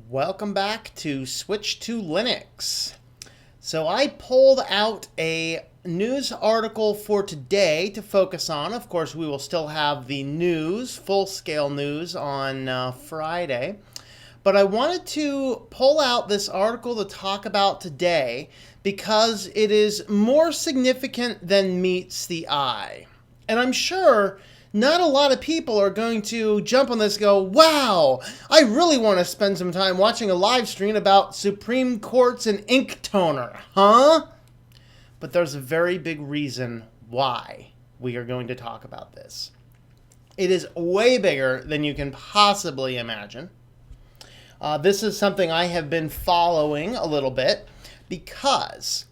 Welcome back to Switch to Linux. So I pulled out a news article for today to focus on. Of course, we will still have the news, full-scale news on Friday. But I wanted to pull out this article to talk about today because it is more significant than meets the eye. And I'm sure not a lot of people are going to jump on this and go, wow, I really want to spend some time watching a live stream about Supreme Court's and ink toner, huh? But there's a very big reason why we are going to talk about this. It is way bigger than you can possibly imagine. This is something I have been following a little bit because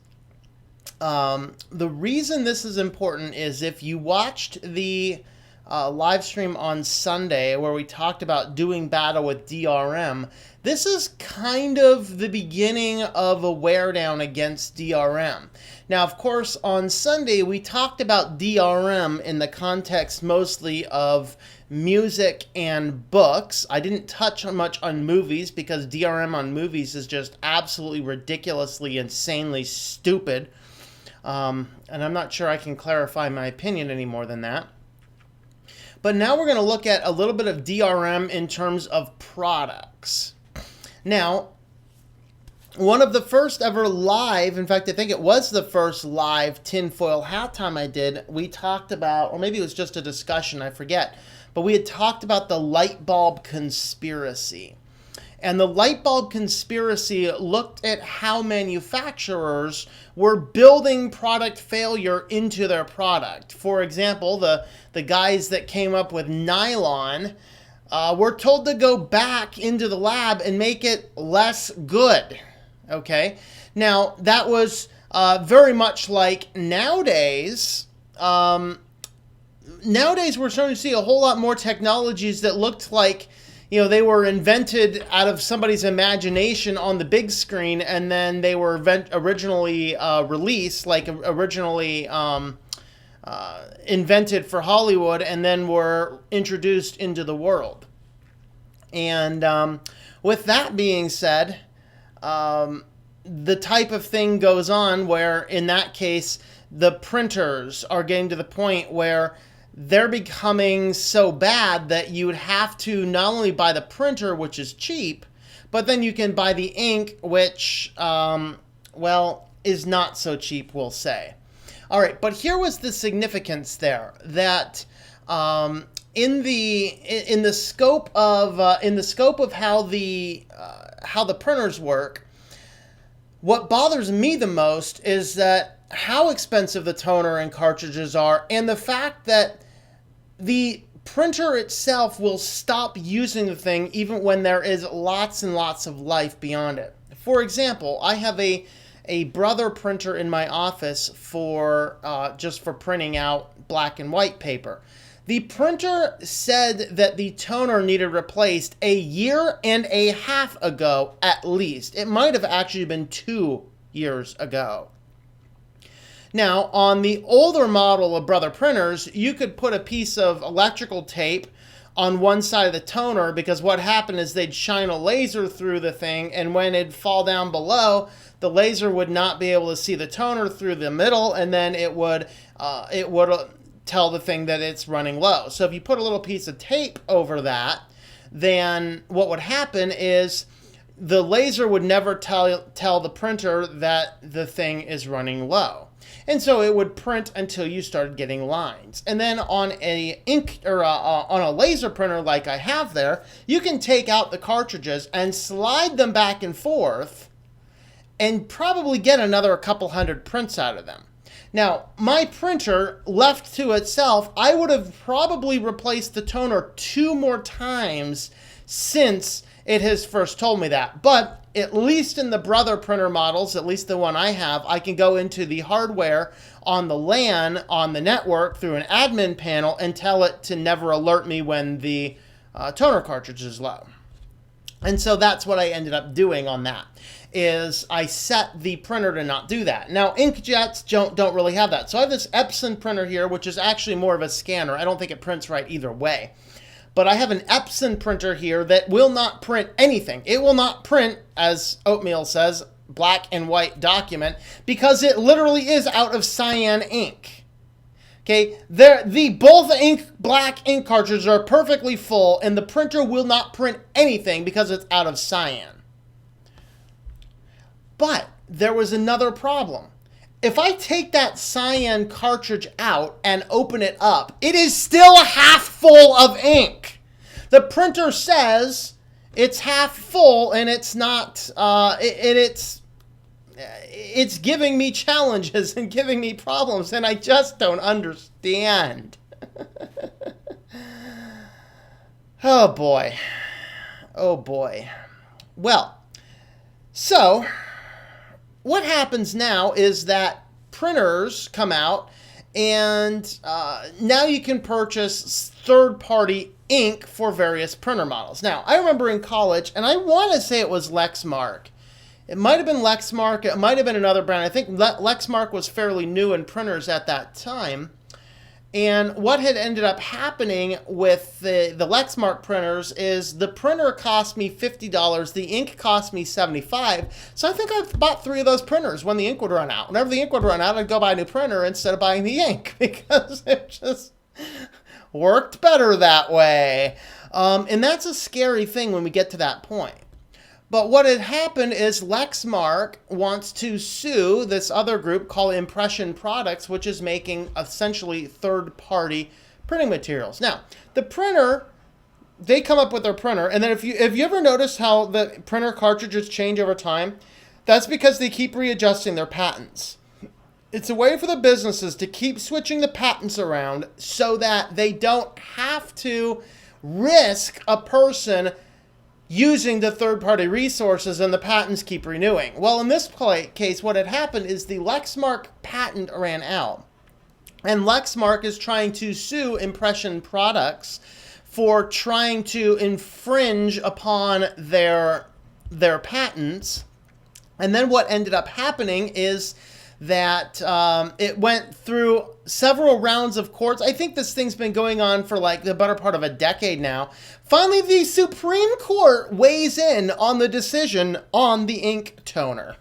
the reason this is important is if you watched the live stream on Sunday where we talked about doing battle with DRM, this is kind of the beginning of a wear down against DRM. Now, of course, on Sunday we talked about DRM in the context mostly of music and books. I didn't touch much on movies because DRM on movies is just absolutely ridiculously, insanely stupid. And I'm not sure I can clarify my opinion any more than that. But now we're going to look at a little bit of DRM in terms of products. Now, one of the first ever live, in fact, I think it was the first live tinfoil hat time I did, we talked about, or maybe it was just a discussion, I forget, but we had talked about the light bulb conspiracy. And the light bulb conspiracy looked at how manufacturers were building product failure into their product. For example, the guys that came up with nylon were told to go back into the lab and make it less good. Okay? Now, that was very much like nowadays. Nowadays, we're starting to see a whole lot more technologies that looked like, you know, they were invented out of somebody's imagination on the big screen, and then they were originally released, like originally invented for Hollywood, and then were introduced into the world. And with that being said, the type of thing goes on where, in that case, the printers are getting to the point where they're becoming so bad that you would have to not only buy the printer, which is cheap, but then you can buy the ink, which, well, is not so cheap, we'll say. All right, but here was the significance there, that in the scope of how the printers work, what bothers me the most is that how expensive the toner and cartridges are, and the fact that the printer itself will stop using the thing even when there is lots and lots of life beyond it. For example, I have a Brother printer in my office for just for printing out black and white paper. The printer said that the toner needed replaced a year and a half ago at least. It might have actually been 2 years ago. Now, on the older model of Brother printers, you could put a piece of electrical tape on one side of the toner, because what happened is they'd shine a laser through the thing, and when it'd fall down below, the laser would not be able to see the toner through the middle, and then it would tell the thing that it's running low. So if you put a little piece of tape over that, then what would happen is the laser would never tell the printer that the thing is running low. And so it would print until you started getting lines. And then on a ink or on a laser printer like I have there, you can take out the cartridges and slide them back and forth and probably get another couple hundred prints out of them. Now, my printer, left to itself, I would have probably replaced the toner 2 more times since it has first told me that. But at least in the Brother printer models, at least the one I have, I can go into the hardware on the LAN, on the network, through an admin panel and tell it to never alert me when the toner cartridge is low. And so that's what I ended up doing on that. is I set the printer to not do that. Now, inkjets don't really have that. So I have this Epson printer here, which is actually more of a scanner. I don't think it prints right either way. But I have an Epson printer here that will not print anything. It will not print, as Oatmeal says, black and white document, because it literally is out of cyan ink. Okay, both black ink cartridges are perfectly full, and the printer will not print anything because it's out of cyan. But there was another problem. If I take that cyan cartridge out and open it up, it is still half full of ink. The printer says it's half full, and it's not. It's giving me challenges and giving me problems, and I just don't understand. Oh boy. Oh boy. Well, so what happens now is that printers come out, and now you can purchase third-party ink for various printer models. Now, I remember in college, and I want to say it was Lexmark. It might have been Lexmark. It might have been another brand. I think Lexmark was fairly new in printers at that time. And what had ended up happening with the Lexmark printers is the printer cost me $50. The ink cost me $75. So I think I've bought 3 of those printers when the ink would run out. Whenever the ink would run out, I'd go buy a new printer instead of buying the ink because it just worked better that way. And that's a scary thing when we get to that point. But what had happened is Lexmark wants to sue this other group called Impression Products, which is making essentially third-party printing materials. Now, the printer, they come up with their printer, and then if you ever noticed how the printer cartridges change over time, that's because they keep readjusting their patents. It's a way for the businesses to keep switching the patents around so that they don't have to risk a person using the third-party resources and the patents keep renewing. Well, in this case, what had happened is the Lexmark patent ran out. And Lexmark is trying to sue Impression Products for trying to infringe upon their patents. And then what ended up happening is that it went through several rounds of courts. I think this thing's been going on for like the better part of a decade now. Finally, the Supreme Court weighs in on the decision on the ink toner.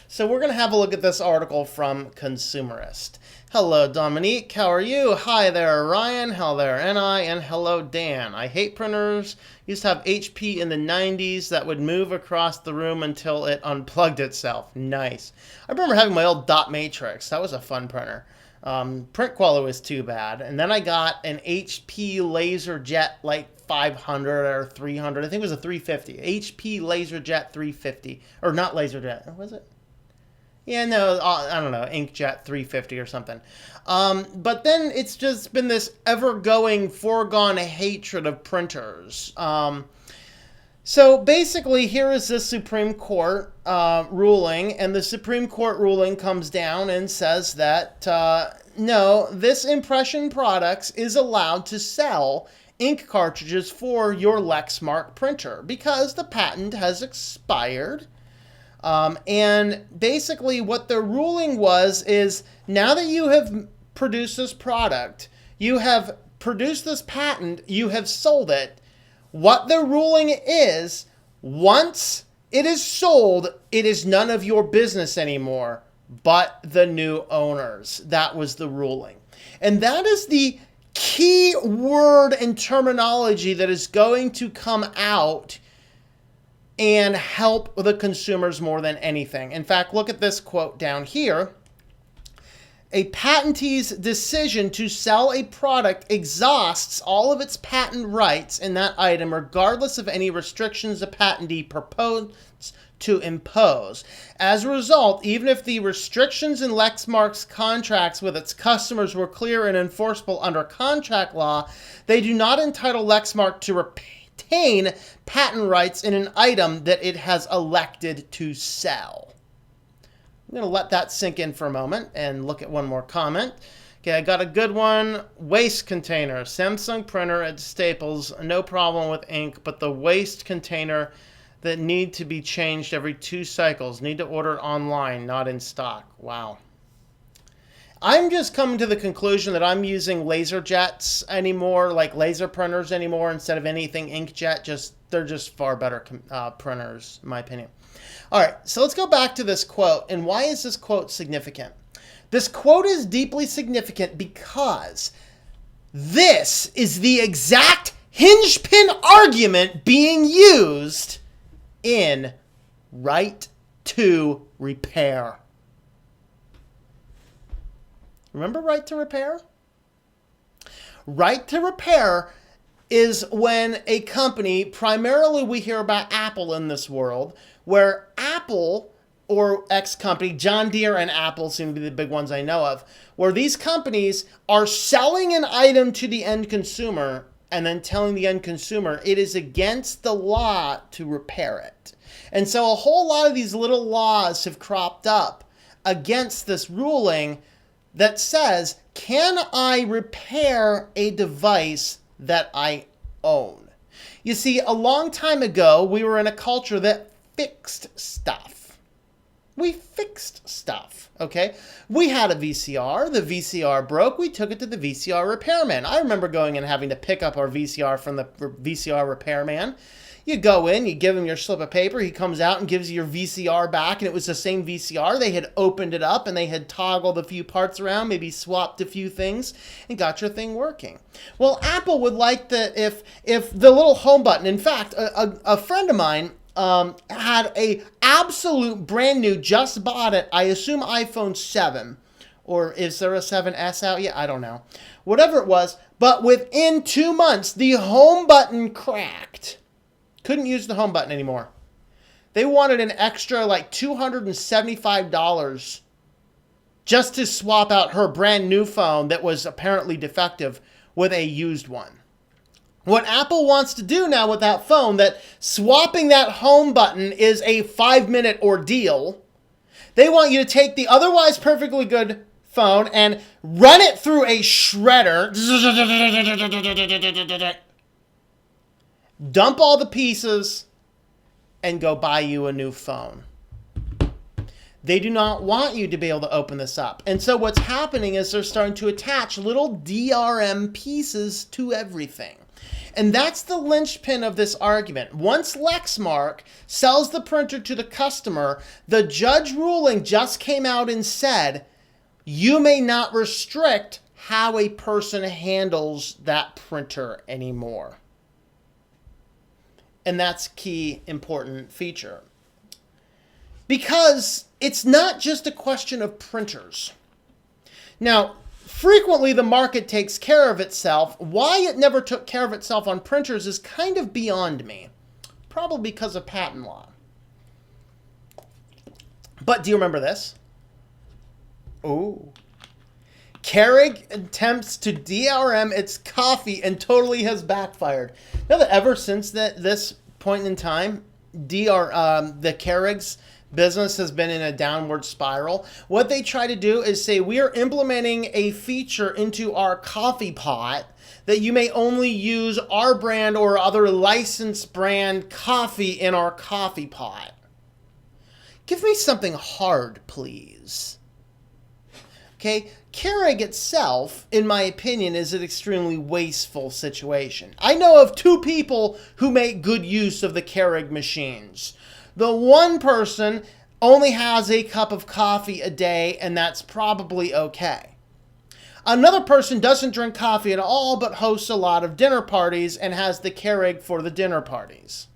So we're going to have a look at this article from Consumerist. Hello, Dominique. How are you? Hi there, Ryan. Hello there, N.I. And hello, Dan. I hate printers. Used to have HP in the 90s that would move across the room until it unplugged itself. Nice. I remember having my old dot matrix. That was a fun printer. Print quality was too bad. And then I got an HP LaserJet like 500 or 300. I think it was a 350. HP LaserJet 350. Or not LaserJet. Was it? Yeah, no, I don't know, Inkjet 350 or something. But then it's just been this ever-going, foregone hatred of printers. So basically, here is the Supreme Court ruling, and the Supreme Court ruling comes down and says that, no, this Impression Products is allowed to sell ink cartridges for your Lexmark printer because the patent has expired. And basically what the ruling was is now that you have produced this product, you have produced this patent, you have sold it, what the ruling is, once it is sold, it is none of your business anymore, but the new owners. That was the ruling. And that is the key word and terminology that is going to come out and help the consumers more than anything. In fact, look at this quote down here. A patentee's decision to sell a product exhausts all of its patent rights in that item, regardless of any restrictions the patentee proposed to impose. As a result, even if the restrictions in Lexmark's contracts with its customers were clear and enforceable under contract law, they do not entitle Lexmark to retain patent rights in an item that it has elected to sell. I'm going to let that sink in for a moment and look at one more comment. Okay, I got a good one. Waste container. Samsung printer at Staples. No problem with ink, but the waste container that need to be changed every 2 cycles. Need to order it online, not in stock. Wow. I'm just coming to the conclusion that I'm using laser jets anymore, like laser printers anymore, instead of anything inkjet. They're just far better printers, in my opinion. All right, so let's go back to this quote. And why is this quote significant? This quote is deeply significant because this is the exact hinge pin argument being used in right to repair. Remember right to repair? Right to repair is when a company, primarily we hear about Apple in this world, where Apple or X company, John Deere and Apple seem to be the big ones I know of, where these companies are selling an item to the end consumer and then telling the end consumer it is against the law to repair it. And so a whole lot of these little laws have cropped up against this ruling that says, can I repair a device that I own? You see, a long time ago, we were in a culture that fixed stuff. We fixed stuff, okay? We had a VCR. The VCR broke. We took it to the VCR repairman. I remember going and having to pick up our VCR from the VCR repairman. You go in, you give him your slip of paper, he comes out and gives you your VCR back, and it was the same VCR. They had opened it up, and they had toggled a few parts around, maybe swapped a few things, and got your thing working. Well, Apple would like if the little home button, in fact, a friend of mine had a absolute brand new, just bought it, I assume iPhone 7, or is there a 7S out yet? I don't know. Whatever it was, but within 2 months, the home button cracked. Couldn't use the home button anymore. They wanted an extra like $275 just to swap out her brand new phone that was apparently defective with a used one. What Apple wants to do now with that phone, that swapping that home button is a 5-minute ordeal. They want you to take the otherwise perfectly good phone and run it through a shredder, dump all the pieces, and go buy you a new phone. They do not want you to be able to open this up. And so what's happening is they're starting to attach little DRM pieces to everything. And that's the linchpin of this argument. Once Lexmark sells the printer to the customer, the judge ruling just came out and said, you may not restrict how a person handles that printer anymore. And that's a key important feature. Because it's not just a question of printers. Now, frequently the market takes care of itself. Why it never took care of itself on printers is kind of beyond me. Probably because of patent law. But do you remember this? Oh. Keurig attempts to DRM its coffee and totally has backfired. Now that ever since this point in time, the Keurig's business has been in a downward spiral. What they try to do is say, we are implementing a feature into our coffee pot that you may only use our brand or other licensed brand coffee in our coffee pot. Give me something hard, please. Okay, Keurig itself, in my opinion, is an extremely wasteful situation. I know of 2 people who make good use of the Keurig machines. The one person only has a cup of coffee a day, and that's probably okay. Another person doesn't drink coffee at all, but hosts a lot of dinner parties and has the Keurig for the dinner parties.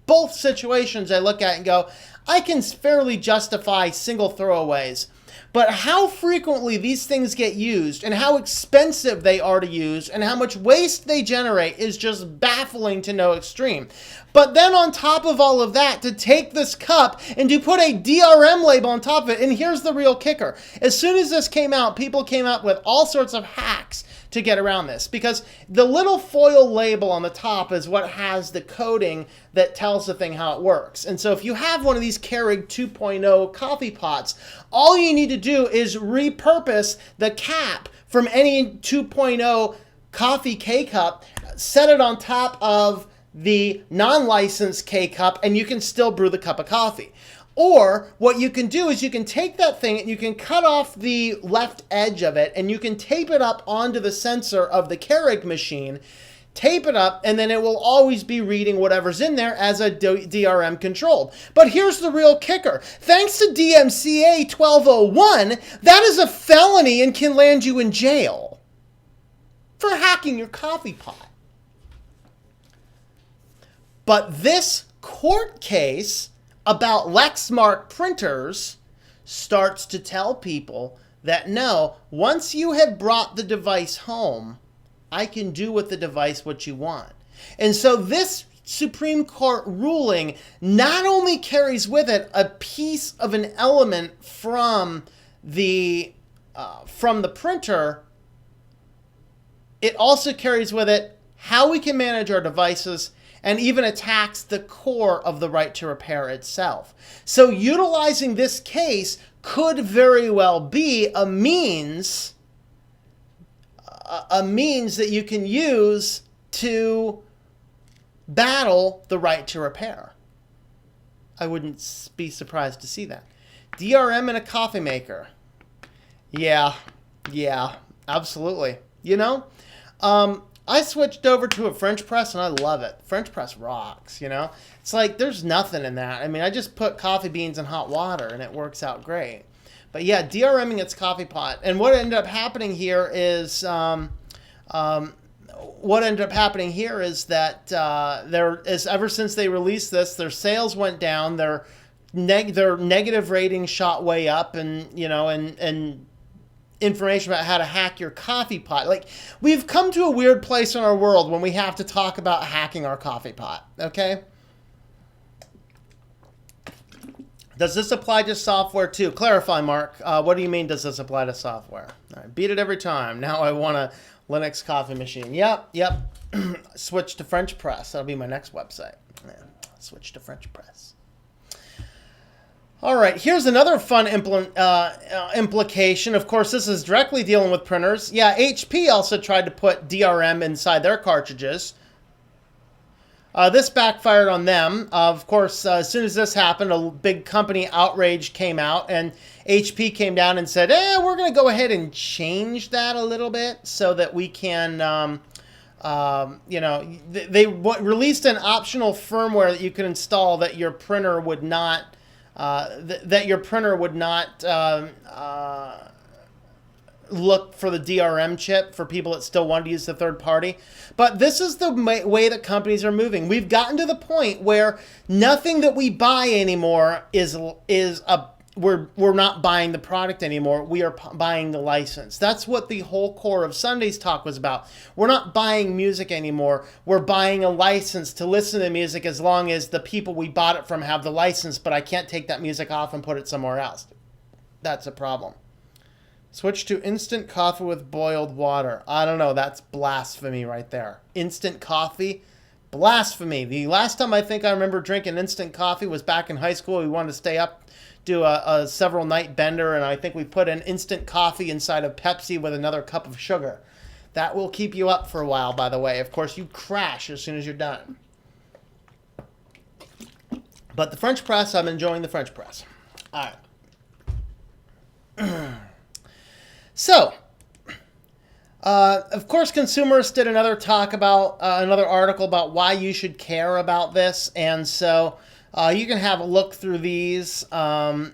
Both situations I look at and go, I can fairly justify single throwaways. But how frequently these things get used and how expensive they are to use and how much waste they generate is just baffling to no extreme. But then on top of all of that, to take this cup and to put a DRM label on top of it, and here's the real kicker. As soon as this came out, people came up with all sorts of hacks to get around this, because the little foil label on the top is what has the coding that tells the thing how it works. And so if you have one of these Keurig 2.0 coffee pots, all you need to do is repurpose the cap from any 2.0 coffee K-cup, set it on top of the non-licensed K-cup and you can still brew the cup of coffee. Or what you can do is you can take that thing and you can cut off the left edge of it and you can tape it up onto the sensor of the Keurig machine, tape it up, and then it will always be reading whatever's in there as a DRM controlled. But here's the real kicker. Thanks to DMCA 1201, that is a felony and can land you in jail for hacking your coffee pot. But this court case about Lexmark printers starts to tell people that no, once you have brought the device home, I can do with the device what you want. And so this Supreme Court ruling not only carries with it a piece of an element from the printer, it also carries with it how we can manage our devices and even attacks the core of the right to repair itself. So utilizing this case could very well be a means that you can use to battle the right to repair. I wouldn't be surprised to see that. DRM in a coffee maker. Yeah, absolutely. You know, I switched over to a French press and I love it. French press rocks, you know. It's like there's nothing in that. I mean, I just put coffee beans in hot water and it works out great. But yeah, DRMing its coffee pot. And what ended up happening here is that there is, ever since they released this, their sales went down, their negative rating shot way up, and you know, and information about how to hack your coffee pot. Like, we've come to a weird place in our world when we have to talk about hacking our coffee pot, okay? Does this apply to software too? Clarify, Mark. What do you mean, does this apply to software? All right, beat it every time. Now I want a Linux coffee machine. Yep. Switch to French press. That'll be my next website. Yeah, switch to French press. All right, here's another fun implication. Of course, this is directly dealing with printers. Yeah, HP also tried to put DRM inside their cartridges. This backfired on them. Of course, as soon as this happened, a big company outrage came out, and HP came down and said, we're going to go ahead and change that a little bit so that we can, you know, they released an optional firmware that you can install that your printer would not look for the DRM chip for people that still wanted to use the third party. But this is the way that companies are moving. We've gotten to the point where nothing that we buy anymore we're not buying the product anymore. We are buying the license. That's what the whole core of Sunday's talk was about. We're not buying music anymore. We're buying a license to listen to music as long as the people we bought it from have the license, but I can't take that music off and put it somewhere else. That's a problem. Switch to instant coffee with boiled water. I don't know. That's blasphemy right there. Instant coffee? Blasphemy. The last time I think I remember drinking instant coffee was back in high school. We wanted to stay up, do a several night bender, and I think we put an instant coffee inside of Pepsi with another cup of sugar. That will keep you up for a while, by the way. Of course, you crash as soon as you're done. But the French press, I'm enjoying the French press. All right. So, of course, Consumers did another article about why you should care about this, and so you can have a look through these. So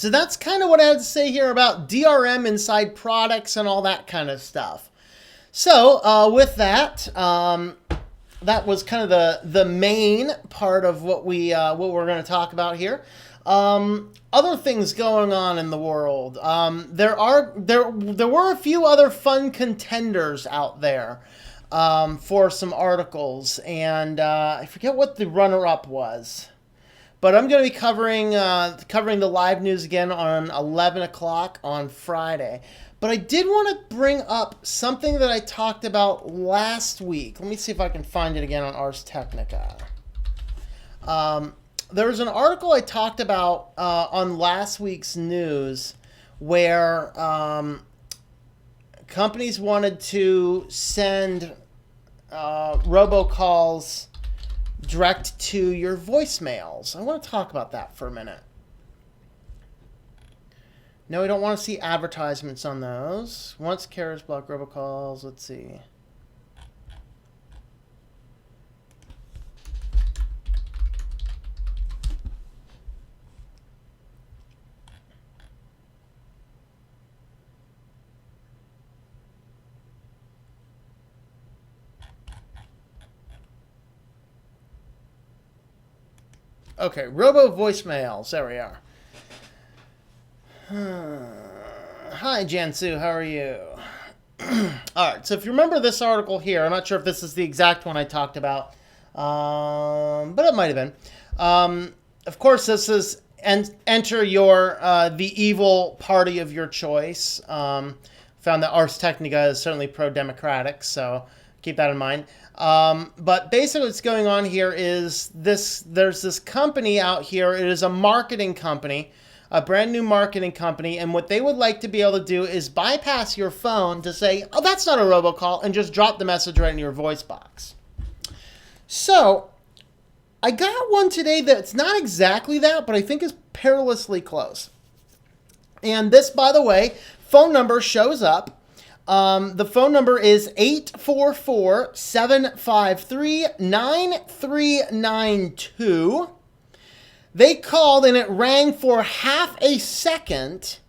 that's kind of what I had to say here about DRM inside products and all that kind of stuff. So with that, that was kind of the main part of what we're going to talk about here. Other things going on in the world. There were a few other fun contenders out there for some articles, and I forget what the runner-up was. But I'm going to be covering the live news again on 11 o'clock on Friday. But I did want to bring up something that I talked about last week. Let me see if I can find it again on Ars Technica. There was an article I talked about on last week's news where companies wanted to send robocalls direct to your voicemails. I want to talk about that for a minute. No, we don't want to see advertisements on those. Once carriers block robocalls, let's see. Okay, robo voicemails. There we are. Hi, Jansu. How are you? All right. So if you remember this article here, I'm not sure if this is the exact one I talked about, but it might have been. Of course, this is enter your the evil party of your choice. Found that Ars Technica is certainly pro-democratic, so keep that in mind. But basically what's going on here is there's this company out here. It is a marketing company, a brand new marketing company. And what they would like to be able to do is bypass your phone to say, oh, that's not a robocall, and just drop the message right in your voice box. So I got one today that's not exactly that, but I think is perilously close. And this, by the way, phone number shows up. The phone number is 844-753-9392. They called and it rang for half a second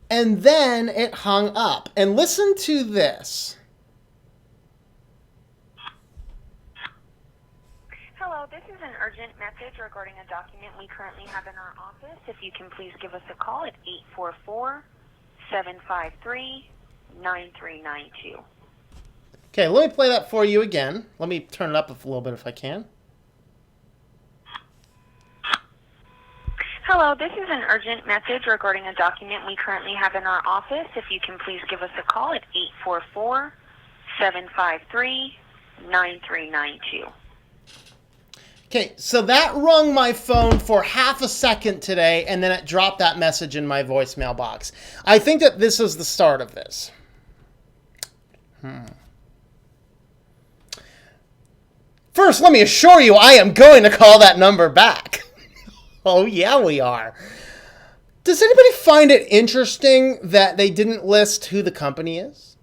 and then it hung up. And listen to this. Hello, this is an urgent message regarding a document we currently have in our office. If you can please give us a call at 844-753-9392. Okay, let me play that for you again. Let me turn it up a little bit if I can. Hello, this is an urgent message regarding a document we currently have in our office. If you can please give us a call at 844-753-9392. Okay, so that rung my phone for half a second today, and then it dropped that message in my voicemail box. I think that this is the start of this. First, let me assure you, I am going to call that number back. Oh, yeah, we are. Does anybody find it interesting that they didn't list who the company is?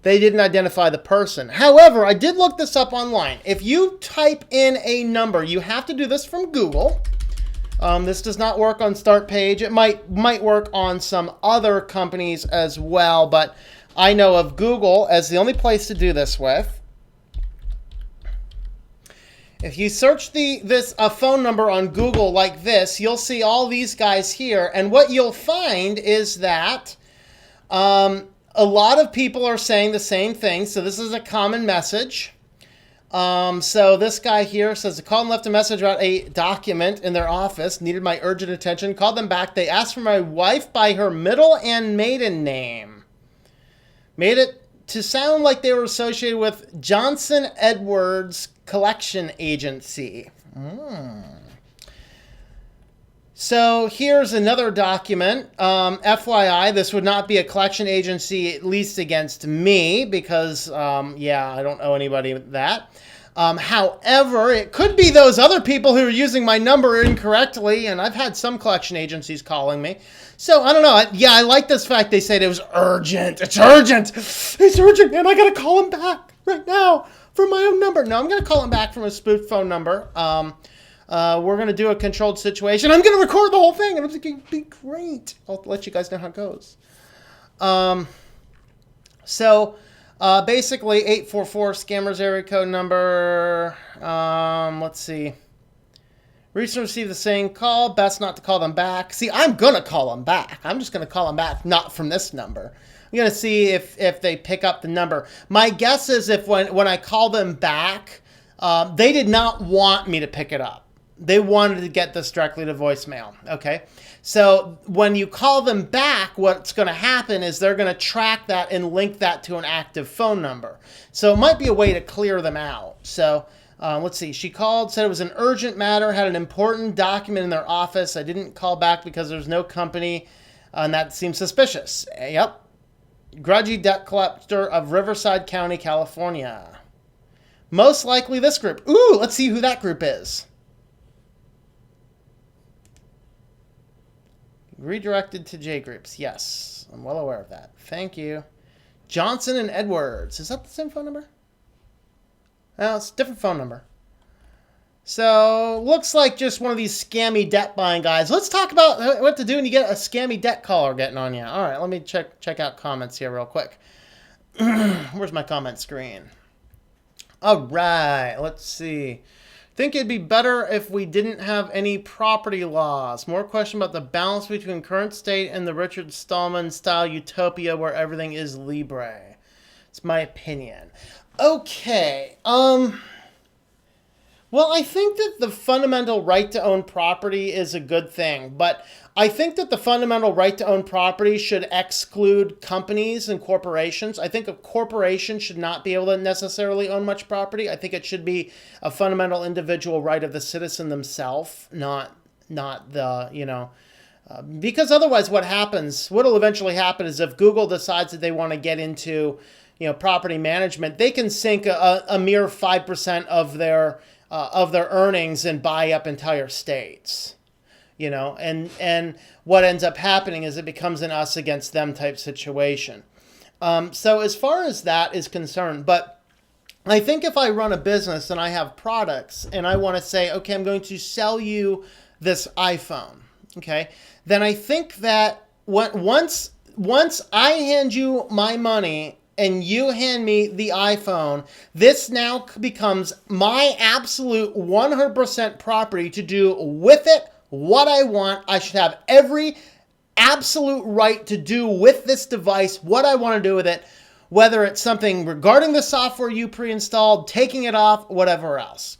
They didn't identify the person. However, I did look this up online. If you type in a number, you have to do this from Google. This does not work on Start Page. It might work on some other companies as well, but I know of Google as the only place to do this with. If you search a phone number on Google like this, you'll see all these guys here. And what you'll find is that a lot of people are saying the same thing. So this is a common message. So this guy here says, the call and left a message about a document in their office, needed my urgent attention, called them back. They asked for my wife by her middle and maiden name. Made it to sound like they were associated with Johnson Edwards Collection Agency. So here's another document. FYI, this would not be a collection agency, at least against me, because, yeah, I don't owe anybody that. However, it could be those other people who are using my number incorrectly, and I've had some collection agencies calling me. So, I don't know. Yeah, I like this fact they said it was urgent. It's urgent. It's urgent, man. I got to call him back right now from my own number. No, I'm going to call him back from a spoofed phone number. We're going to do a controlled situation. I'm going to record the whole thing, and I'm thinking, it'd be great. I'll let you guys know how it goes. Basically, 844 scammers area code number. Let's see. Recently received the same call. Best not to call them back. See, I'm going to call them back. I'm just going to call them back, not from this number. I'm going to see if they pick up the number. My guess is if when I call them back, they did not want me to pick it up. They wanted to get this directly to voicemail. Okay. So when you call them back, what's going to happen is they're going to track that and link that to an active phone number. So it might be a way to clear them out. So let's see. She called, said it was an urgent matter, had an important document in their office. I didn't call back because there's no company, and that seems suspicious. Yep. grudgy debt collector of Riverside County, California. Most likely this group. Ooh, let's see who that group is. Redirected to J groups. Yes, I'm well aware of that. Thank you. Johnson and Edwards. Is that the same phone number? No, it's a different phone number. So, looks like just one of these scammy debt buying guys. Let's talk about what to do when you get a scammy debt caller getting on you. All right, let me check out comments here real quick. Where's my comment screen? All right, let's see. Think it'd be better if we didn't have any property laws. More question about the balance between current state and the Richard Stallman style utopia where everything is libre. It's my opinion. Okay. Well, I think that the fundamental right to own property is a good thing, but I think that the fundamental right to own property should exclude companies and corporations. I think a corporation should not be able to necessarily own much property. I think it should be a fundamental individual right of the citizen themselves, not the, because otherwise what will eventually happen is if Google decides that they want to get into, property management, they can sink a mere 5% of their earnings and buy up entire states, and what ends up happening is it becomes an us against them type situation. So as far as that is concerned, but I think if I run a business and I have products and I want to say, okay, I'm going to sell you this iPhone, okay, then I think that once I hand you my money and you hand me the iPhone, this now becomes my absolute 100% property to do with it what I want. I should have every absolute right to do with this device what I want to do with it, whether it's something regarding the software you pre-installed, taking it off, whatever else.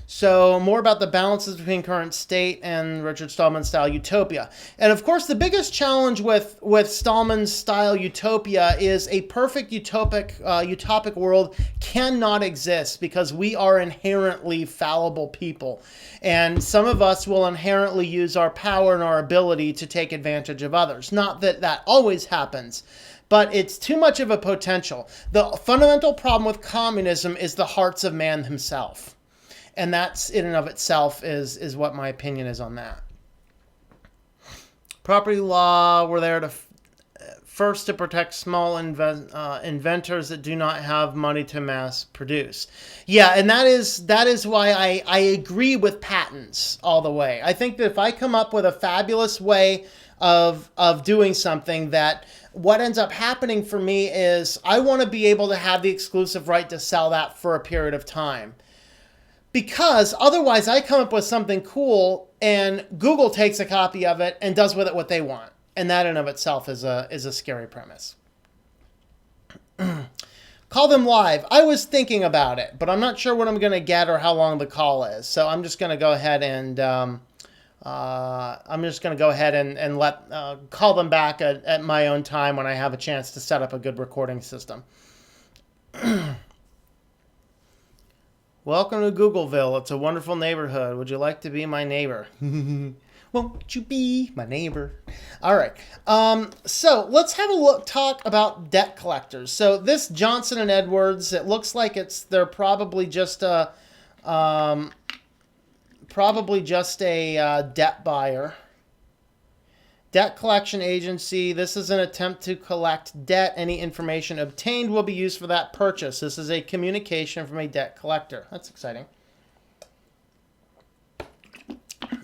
So more about the balances between current state and Richard Stallman style utopia. And of course, the biggest challenge with Stallman's style utopia is a perfect utopic world cannot exist because we are inherently fallible people. And some of us will inherently use our power and our ability to take advantage of others. Not that that always happens, but it's too much of a potential. The fundamental problem with communism is the hearts of man himself. And that's in and of itself is what my opinion is on that. Property law, we're there to first to protect small inventors that do not have money to mass produce. Yeah, and that is why I agree with patents all the way. I think that if I come up with a fabulous way of doing something, that what ends up happening for me is I want to be able to have the exclusive right to sell that for a period of time. Because otherwise I come up with something cool and Google takes a copy of it and does with it what they want. And that in of itself is a scary premise. Call them live. I was thinking about it, but I'm not sure what I'm going to get or how long the call is. So I'm just going to go ahead and let call them back at my own time when I have a chance to set up a good recording system. Welcome to Googleville. It's a wonderful neighborhood. Would you like to be my neighbor? Won't you be my neighbor? All right. So let's have a talk about debt collectors. So this Johnson and Edwards, it looks like they're probably just a debt buyer. Debt collection agency. This is an attempt to collect debt. Any information obtained will be used for that purchase. This is a communication from a debt collector. That's exciting.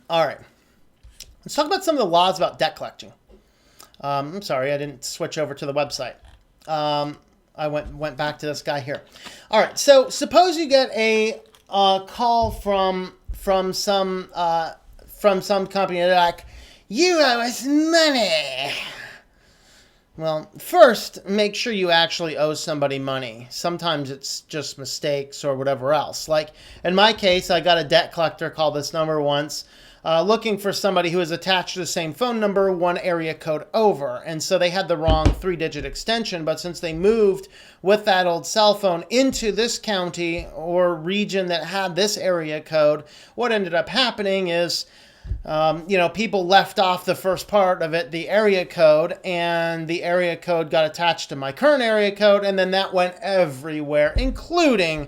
All right. Let's talk about some of the laws about debt collecting. I'm sorry, I didn't switch over to the website. I went back to this guy here. All right. So suppose you get a call from some company. They're like, you owe us money. Well, first, make sure you actually owe somebody money. Sometimes it's just mistakes or whatever else. Like, in my case, I got a debt collector call this number once. looking for somebody who is attached to the same phone number, one area code over. And so they had the wrong 3-digit extension, but since they moved with that old cell phone into this county or region that had this area code, what ended up happening is, people left off the first part of it, the area code, and the area code got attached to my current area code, and then that went everywhere, including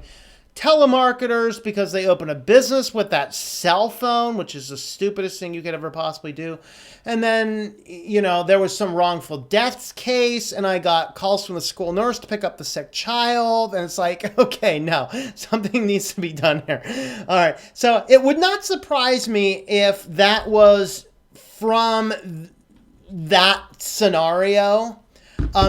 telemarketers, because they open a business with that cell phone, which is the stupidest thing you could ever possibly do. And then, there was some wrongful deaths case, and I got calls from the school nurse to pick up the sick child. And it's like, okay, no, something needs to be done here. All right. So it would not surprise me if that was from that scenario.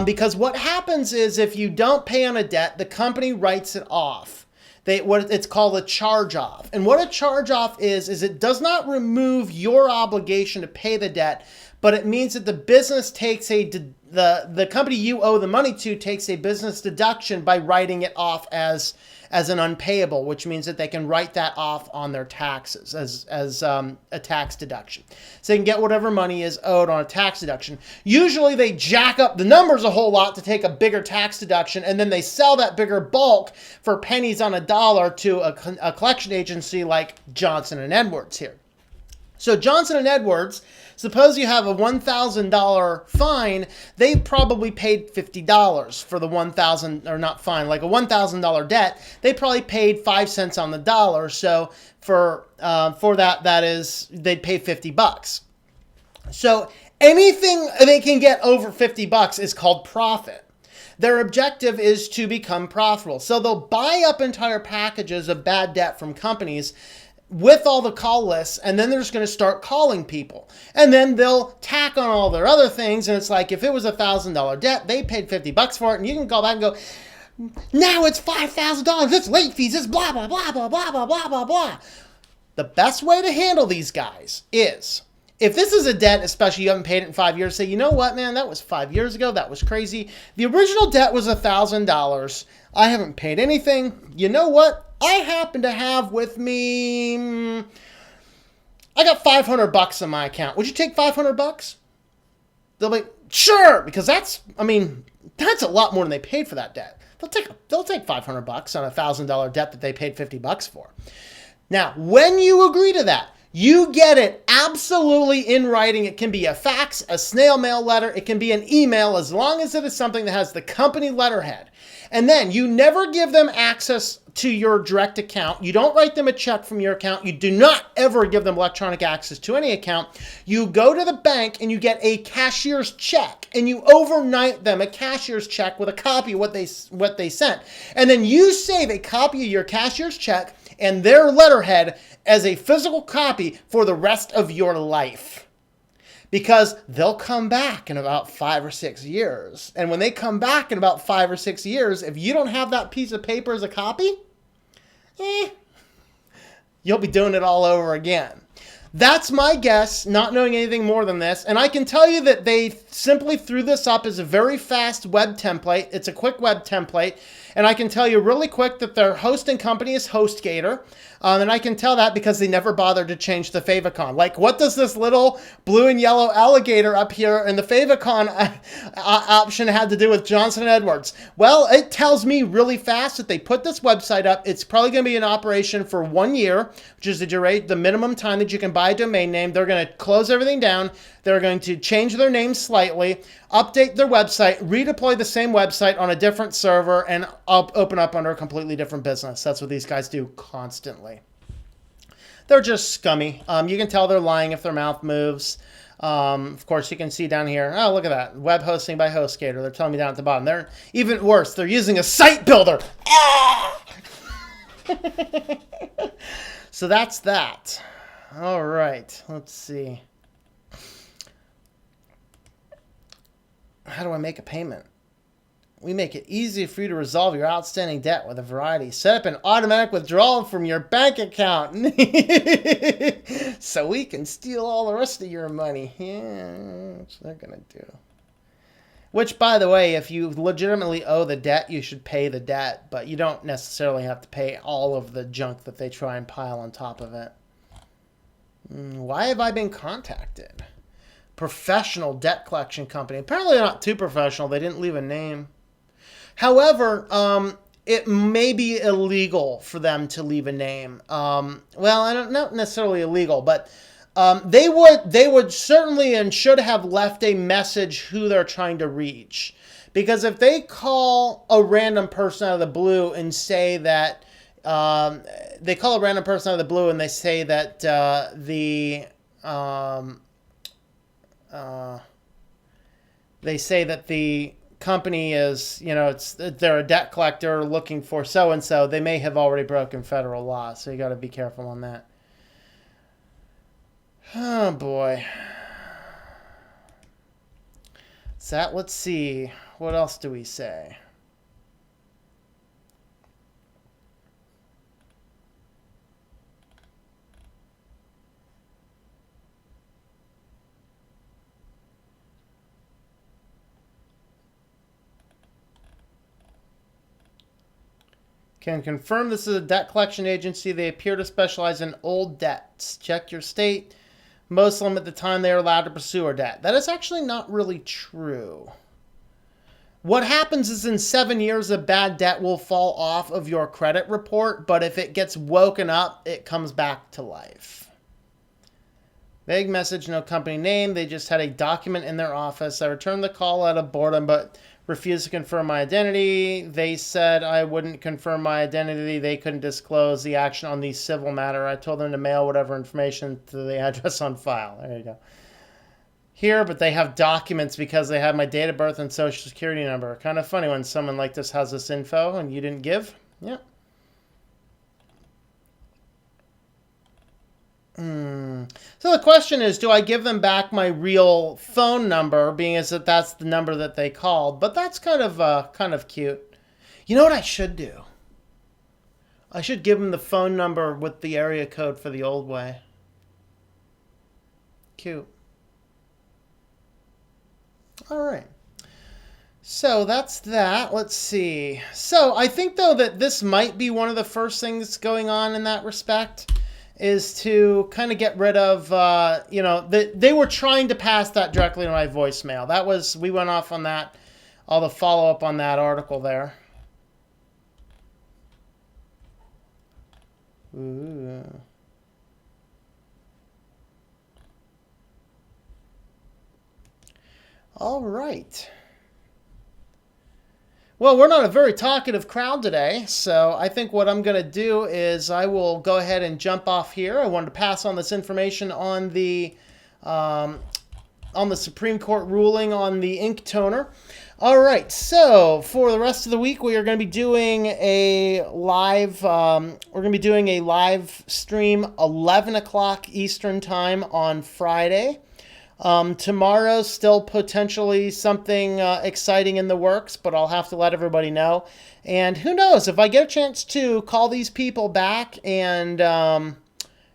Because what happens is if you don't pay on a debt, the company writes it off. It's called a charge-off. And what a charge-off is it does not remove your obligation to pay the debt, but it means that the business takes the company you owe the money to takes a business deduction by writing it off as an unpayable, which means that they can write that off on their taxes as a tax deduction. So they can get whatever money is owed on a tax deduction. Usually they jack up the numbers a whole lot to take a bigger tax deduction, and then they sell that bigger bulk for pennies on a dollar to a collection agency like Johnson & Edwards here. So Johnson & Edwards, suppose you have a $1,000 fine, they probably paid $50 for the $1,000, or not fine, like a $1,000 debt. They probably paid 5 cents on the dollar. So for that is, they'd pay $50. So anything they can get over $50 is called profit. Their objective is to become profitable. So they'll buy up entire packages of bad debt from companies with all the call lists, and then they're just going to start calling people. And then they'll tack on all their other things, and it's like if it was a $1,000 debt, they paid $50 for it, and you can call back and go, now it's $5,000, it's late fees, it's blah, blah, blah, blah, blah, blah, blah, blah, blah. The best way to handle these guys is, if this is a debt, especially you haven't paid it in 5 years, say, you know what, man, that was 5 years ago, that was crazy. The original debt was $1,000. I haven't paid anything. You know what? I happen to have with me, I got $500 in my account. Would you take $500? They'll be, sure, because that's a lot more than they paid for that debt. They'll take $500 on a $1,000 debt that they paid $50 for. Now, when you agree to that, you get it absolutely in writing. It can be a fax, a snail mail letter. It can be an email, as long as it is something that has the company letterhead. And then you never give them access to your direct account. You don't write them a check from your account. You do not ever give them electronic access to any account. You go to the bank and you get a cashier's check, and you overnight them a cashier's check with a copy of what they sent. And then you save a copy of your cashier's check and their letterhead as a physical copy for the rest of your life. Because they'll come back in about 5 or 6 years. And when they come back in about 5 or 6 years, if you don't have that piece of paper as a copy, you'll be doing it all over again. That's my guess, not knowing anything more than this. And I can tell you that they simply threw this up as a very fast web template. It's a quick web template. And I can tell you really quick that their hosting company is HostGator. And I can tell that because they never bothered to change the favicon. Like, what does this little blue and yellow alligator up here in the favicon option have to do with Johnson & Edwards? Well, it tells me really fast that they put this website up. It's probably going to be in operation for 1 year, which is the minimum time that you can buy a domain name. They're going to close everything down. They're going to change their name slightly, update their website, redeploy the same website on a different server, and open up under a completely different business. That's what these guys do constantly. They're just scummy. You can tell they're lying if their mouth moves. Of course, you can see down here, oh, look at that. Web hosting by HostGator. They're telling me down at the bottom. They're even worse. They're using a site builder. So that's that. All right. Let's see. How do I make a payment? We make it easy for you to resolve your outstanding debt with a variety. Set up an automatic withdrawal from your bank account so we can steal all the rest of your money. Yeah, that's what they're going to do. Which, by the way, if you legitimately owe the debt, you should pay the debt. But you don't necessarily have to pay all of the junk that they try and pile on top of it. Why have I been contacted? Professional debt collection company. Apparently they're not too professional. They didn't leave a name. However, it may be illegal for them to leave a name. Well, I don't not necessarily illegal, but they would certainly and should have left a message who they're trying to reach. Because if they call a random person out of the blue and say that they call a random person out of the blue and they say that they say that the company is, they're a debt collector looking for so and so, they may have already broken federal law. So you got to be careful on that. Oh boy. So let's see. What else do we say? Can confirm this is a debt collection agency. They appear to specialize in old debts. Check your state. Most limit the time they are allowed to pursue a debt. That is actually not really true. What happens is in 7 years, a bad debt will fall off of your credit report, but if it gets woken up, it comes back to life. Vague message, no company name. They just had a document in their office. I returned the call out of boredom, but refused to confirm my identity. They said I wouldn't confirm my identity. They couldn't disclose the action on the civil matter. I told them to mail whatever information to the address on file. There you go. Here, but they have documents because they have my date of birth and social security number. Kind of funny when someone like this has this info and you didn't give. Yeah. So the question is, do I give them back my real phone number, being as that that's the number that they called? But that's kind of cute. You know what I should do? I should give them the phone number with the area code for the old way. Cute. All right. So that's that. Let's see. So I think, though, that this might be one of the first things going on in that respect, is to kind of get rid of, they were trying to pass that directly to my voicemail. We went off on that, all the follow-up on that article there. Ooh. All right. Well, we're not a very talkative crowd today, so I think what I'm going to do is I will go ahead and jump off here. I wanted to pass on this information on the Supreme Court ruling on the ink toner. All right, so for the rest of the week, we are going to be doing a live. We're going to be doing a live stream 11 o'clock Eastern time on Friday. Tomorrow, still potentially something exciting in the works, but I'll have to let everybody know. And who knows, if I get a chance to call these people back, and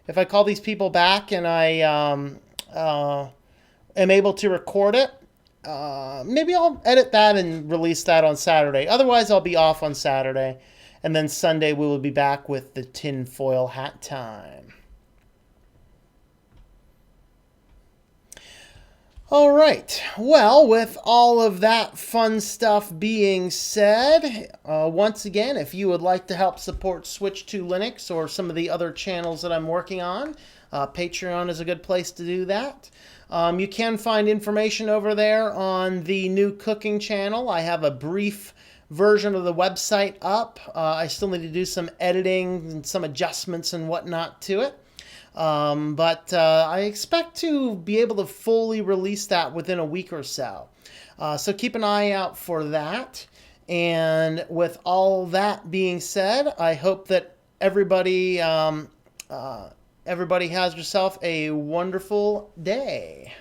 if I call these people back and I am able to record it, maybe I'll edit that and release that on Saturday. Otherwise, I'll be off on Saturday. And then Sunday, we will be back with the tinfoil hat time. All right. Well, with all of that fun stuff being said, once again, if you would like to help support Switch to Linux or some of the other channels that I'm working on, Patreon is a good place to do that. You can find information over there on the new cooking channel. I have a brief version of the website up. I still need to do some editing and some adjustments and whatnot to it. But I expect to be able to fully release that within a week or so. So keep an eye out for that. And with all that being said, I hope that everybody has yourself a wonderful day.